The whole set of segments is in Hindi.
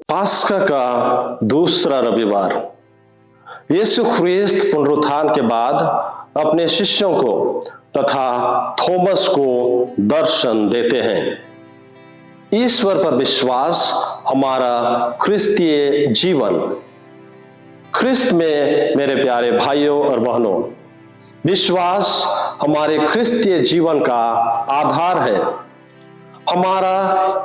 पास्का का दूसरा रविवार। यीशु ख्रीस्त पुनरुत्थान के बाद अपने शिष्यों को तथा थोमस को दर्शन देते हैं। ईश्वर पर विश्वास हमारा ख्रिस्तीय जीवन। ख्रिस्त में मेरे प्यारे भाइयों और बहनों, विश्वास हमारे ख्रिस्तीय जीवन का आधार है। हमारा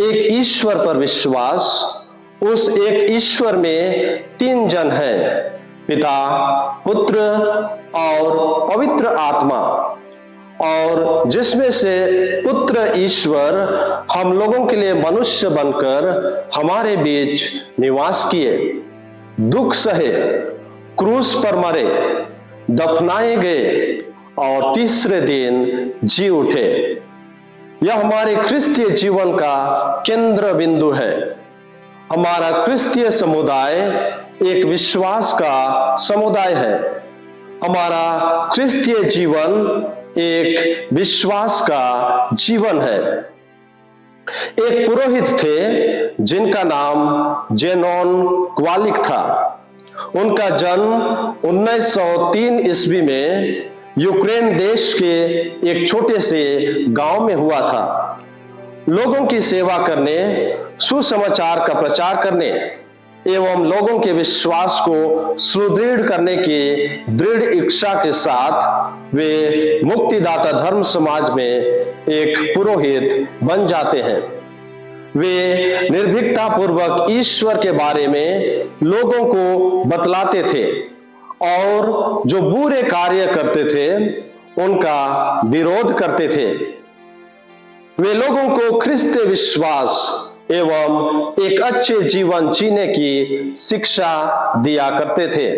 एक ईश्वर पर विश्वास, उस एक ईश्वर में तीन जन हैं, पिता, पुत्र और पवित्र आत्मा, और जिसमें से पुत्र ईश्वर हम लोगों के लिए मनुष्य बनकर हमारे बीच निवास किए, दुख सहे, क्रूस पर मरे, दफनाए गए और तीसरे दिन जी उठे। यह हमारे ख्रिस्तीय जीवन का केंद्र बिंदु है। हमारा ख्रिस्तीय समुदाय एक विश्वास का समुदाय है। हमारा ख्रिस्तीय जीवन एक विश्वास का जीवन है। एक पुरोहित थे जिनका नाम जेनोन क्वालिक था। उनका जन्म 1903 ईस्वी में यूक्रेन देश के एक छोटे से गांव में हुआ था। लोगों की सेवा करने, सुसमाचार का प्रचार करने एवं लोगों के विश्वास को सुदृढ़ करने की दृढ़ इच्छा के साथ वे मुक्तिदाता धर्म समाज में एक पुरोहित बन जाते हैं। वे निर्भीकता पूर्वक ईश्वर के बारे में लोगों को बतलाते थे और जो बुरे कार्य करते थे उनका विरोध करते थे। वे लोगों को ख्रिस्तीय विश्वास एवं एक अच्छे जीवन जीने की शिक्षा दिया करते थे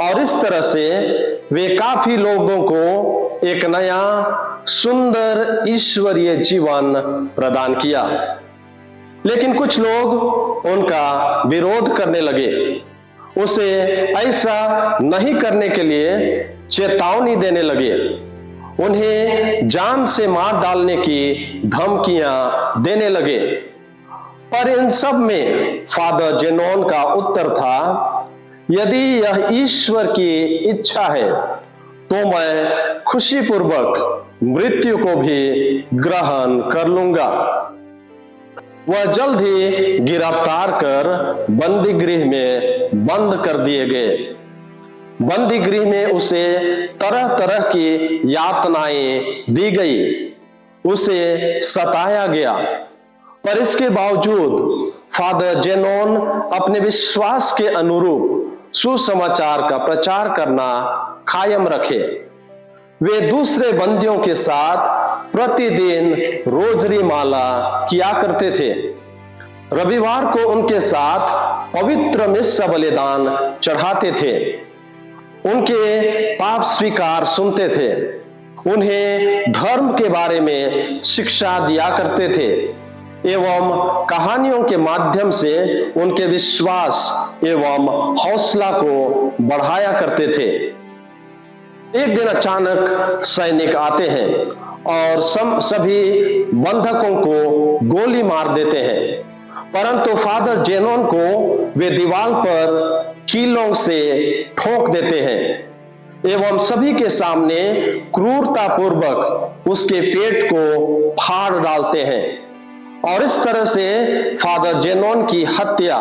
और इस तरह से वे काफी लोगों को एक नया सुंदर ईश्वरीय जीवन प्रदान किया। लेकिन कुछ लोग उनका विरोध करने लगे, उसे ऐसा नहीं करने के लिए चेतावनी देने लगे, उन्हें जान से मार डालने की धमकियां देने लगे। पर इन सब में फादर जेनोन का उत्तर था, यदि यह ईश्वर की इच्छा है तो मैं खुशीपूर्वक मृत्यु को भी ग्रहण कर लूंगा। वह जल्द ही गिरफ्तार कर बंदी गृह में बंद कर दिए गए। बंदी गृह में उसे तरह तरह की यातनाएं दी गई, उसे सताया गया, पर इसके बावजूद फादर जेनोन अपने विश्वास के अनुरूप सुसमाचार का प्रचार करना कायम रखे। वे दूसरे बंदियों के साथ प्रतिदिन रोजरी माला किया करते थे। रविवार को उनके साथ पवित्र मिस्सा बलिदान चढ़ाते थे, उनके पाप स्वीकार सुनते थे, उन्हें धर्म के बारे में शिक्षा दिया करते थे एवं कहानियों के माध्यम से उनके विश्वास एवं हौसला को बढ़ाया करते थे। एक दिन अचानक सैनिक आते हैं और सभी बंधकों को गोली मार देते हैं, परंतु फादर जेनोन को वे दीवार पर कीलों से ठोक देते हैं एवं सभी के सामने क्रूरता पूर्वक उसके पेट को फाड़ डालते हैं और इस तरह से फादर जेनोन की हत्या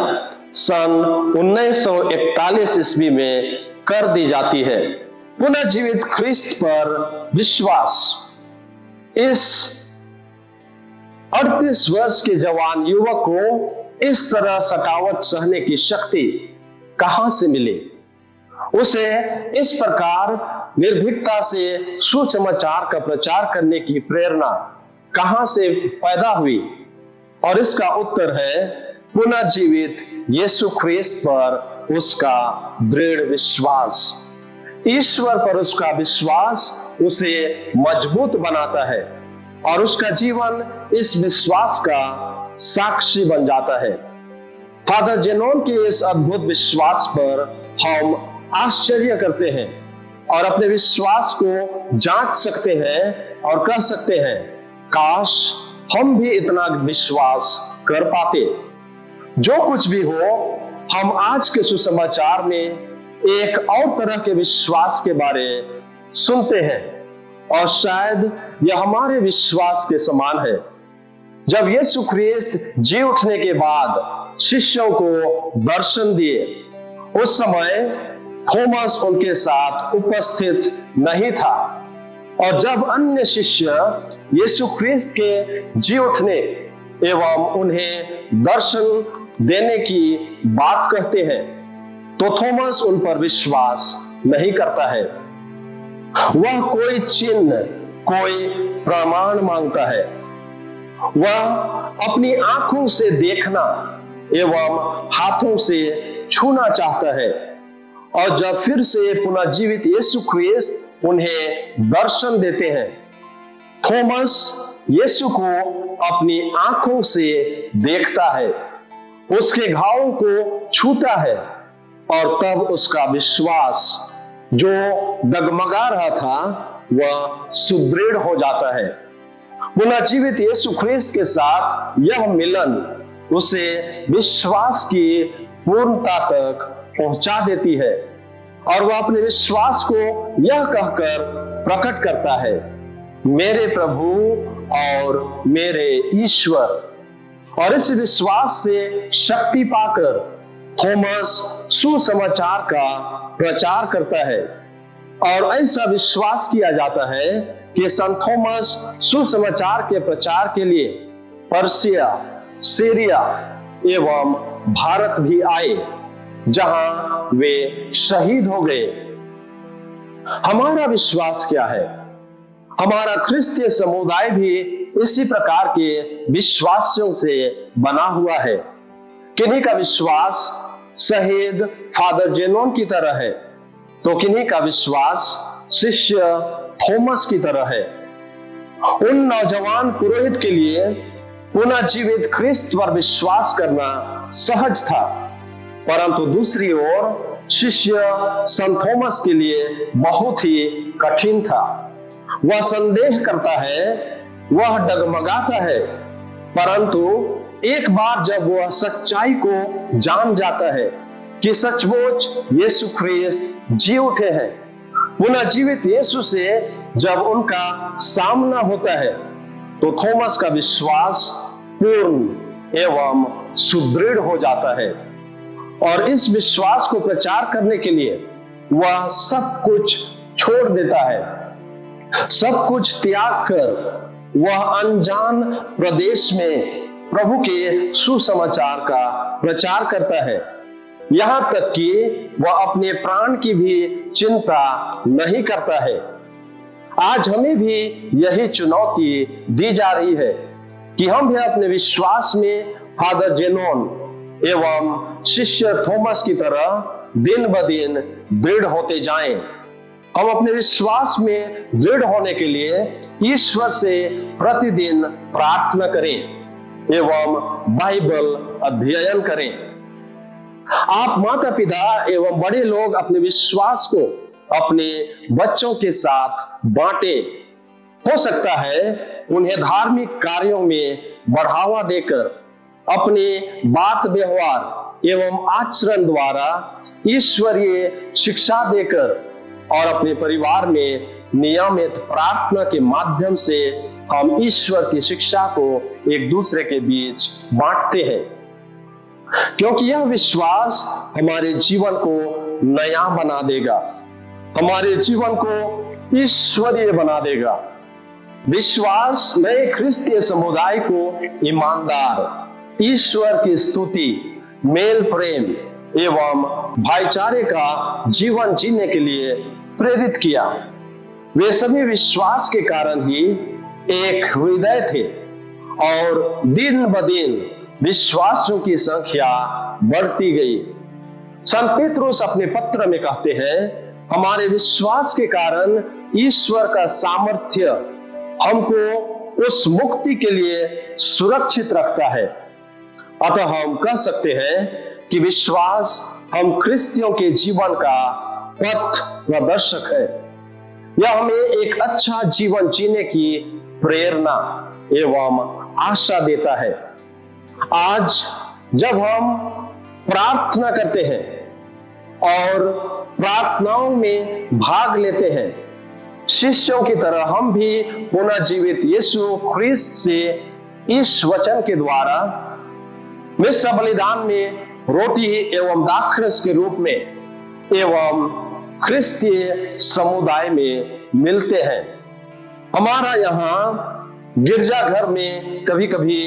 सन 1941 ईस्वी में कर दी जाती है। पुनः जीवित ख्रिस्त पर विश्वास। इस 38 वर्ष के जवान युवक को इस तरह सतावट सहने की शक्ति कहां से मिली? उसे इस प्रकार निर्भीकता से सुसमाचार का प्रचार करने की प्रेरणा कहां से पैदा हुई? और इसका उत्तर है पुनः जीवित यीशु ख्रिस्त पर उसका दृढ़ विश्वास। ईश्वर पर उसका विश्वास उसे मजबूत बनाता है और उसका जीवन इस विश्वास का साक्षी बन जाता है। फादर जेनोन के इस अद्भुत विश्वास पर हम आश्चर्य करते हैं और अपने विश्वास को जांच सकते हैं और कह सकते हैं, काश हम भी इतना विश्वास कर पाते। जो कुछ भी हो, हम आज के सुसमाचार में एक और तरह के विश्वास के बारे सुनते हैं, और शायद यह हमारे विश्वास के समान है। जब यीशु ख्रीस्त जी उठने के बाद शिष्यों को दर्शन दिए, उस समय थॉमस उनके साथ उपस्थित नहीं था, और जब अन्य शिष्य यीशु ख्रीस्त के जी उठने एवं उन्हें दर्शन देने की बात कहते हैं, तो थॉमस उन पर विश्वास नहीं करता है। वह कोई चिन्ह, कोई प्रमाण मांगता है। वह अपनी आंखों से देखना एवं हाथों से छूना चाहता है। और जब फिर से पुनः जीवित यीशु ख्रीस्त उन्हें दर्शन देते हैं, थॉमस यीशु को अपनी आंखों से देखता है, उसके घावों को छूता है, और तब उसका विश्वास जो डगमगा रहा था वह सुदृढ़ हो जाता है। पुनः जीवित यीशु ख्रीस्त के साथ यह मिलन उसे विश्वास की पूर्णता तक पहुंचा देती है, और वह अपने विश्वास को यह कहकर प्रकट करता है, मेरे प्रभु और मेरे ईश्वर। और इस विश्वास से शक्ति पाकर थॉमस सुसमाचार का प्रचार करता है, और ऐसा विश्वास किया जाता है कि संत थॉमस सुसमाचार के प्रचार के लिए पर्सिया, सीरिया एवं भारत भी आए, जहां वे शहीद हो गए। हमारा विश्वास क्या है? हमारा क्रिस्तीय समुदाय भी इसी प्रकार के विश्वासियों से बना हुआ है। किन्हीं का विश्वास शहीद फादर जेनोन की तरह है, तो किन्हीं का विश्वास शिष्य थॉमस की तरह है। उन नौजवान पुरोहित के लिए पुनः जीवित ख्रिस्त पर विश्वास करना सहज था, परंतु दूसरी ओर शिष्य संत थॉमस के लिए बहुत ही कठिन था। वह संदेह करता है, वह डगमगाता है, परंतु एक बार जब वह सच्चाई को जान जाता है कि सचमुच यीशु ख्रीस्त जी उठे हैं, पुनः जीवित यीशु से जब उनका सामना होता है, तो थॉमस का विश्वास पूर्ण एवं सुदृढ़ हो जाता है, और इस विश्वास को प्रचार करने के लिए वह सब कुछ छोड़ देता है। सब कुछ त्याग कर वह अनजान प्रदेश में प्रभु के सुसमाचार का प्रचार करता है, यहां तक कि वह अपने प्राण की भी चिंता नहीं करता है। आज हमें भी यही चुनौती दी जा रही है कि हम भी अपने विश्वास में फादर जेनोन एवं शिष्य थॉमस की तरह दिन ब दिन दृढ़ होते जाएं। हम अपने विश्वास में दृढ़ होने के लिए ईश्वर से प्रतिदिन प्रार्थना करें एवं बाइबल अध्ययन करें। आप माता पिता एवं बड़े लोग अपने विश्वास को अपने बच्चों के साथ बांटें। हो सकता है उन्हें धार्मिक कार्यों में बढ़ावा देकर अपने बात व्यवहार एवं आचरण द्वारा ईश्वरीय शिक्षा देकर और अपने परिवार में नियमित प्रार्थना के माध्यम से हम ईश्वर की शिक्षा को एक दूसरे के बीच बांटते हैं, क्योंकि यह विश्वास हमारे जीवन को नया बना देगा, हमारे जीवन को ईश्वरीय बना देगा। विश्वास नए ख्रिस्तीय समुदाय को ईमानदार, ईश्वर की स्तुति, मेल प्रेम एवं भाईचारे का जीवन जीने के लिए प्रेरित किया। वे सभी विश्वास के कारण ही एक हृदय थे, और दिन ब दिन विश्वासियों की संख्या बढ़ती गई। संत पेत्रुस अपने पत्र में कहते हैं, हमारे विश्वास के कारण ईश्वर का सामर्थ्य हमको उस मुक्ति के लिए सुरक्षित रखता है। अतः हम कह सकते हैं कि विश्वास हम क्रिस्तियों के जीवन का पथ प्रदर्शक है। यह हमें एक अच्छा जीवन जीने की प्रेरणा एवं आशा देता है। आज जब हम प्रार्थना करते हैं और प्रार्थनाओं में भाग लेते हैं, शिष्यों की तरह हम भी पुनः जीवित यीशु ख्रीस्त से इस वचन के द्वारा मिस्र बलिदान में रोटी एवं दाखरस के रूप में एवं ख्रिस्तीय समुदाय में मिलते हैं। हमारा यहाँ गिरजाघर में कभी कभी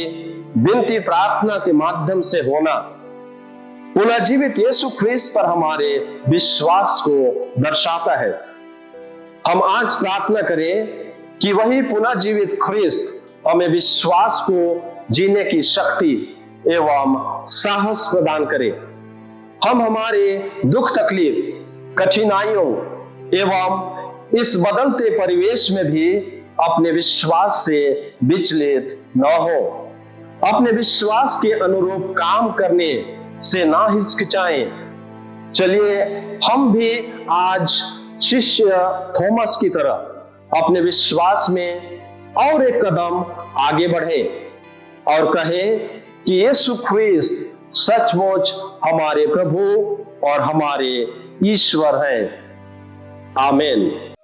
विनती प्रार्थना के माध्यम से होना पुनः जीवित यीशु ख्रीस्त पर हमारे विश्वास को दर्शाता है। हम आज प्रार्थना करें कि वही पुनः जीवित ख्रीस्त हमें विश्वास को जीने की शक्ति एवं साहस प्रदान करे। हम हमारे दुख तकलीफ कठिनाइयों एवं इस बदलते परिवेश में भी अपने विश्वास से विचलित न हो, अपने विश्वास के अनुरूप काम करने से ना हिचकिचाएं। चलिए हम भी आज शिष्य थॉमस की तरह अपने विश्वास में और एक कदम आगे बढ़े और कहें कि यीशु ख्रीस्त सचमुच हमारे प्रभु और हमारे ईश्वर हैं। आमीन।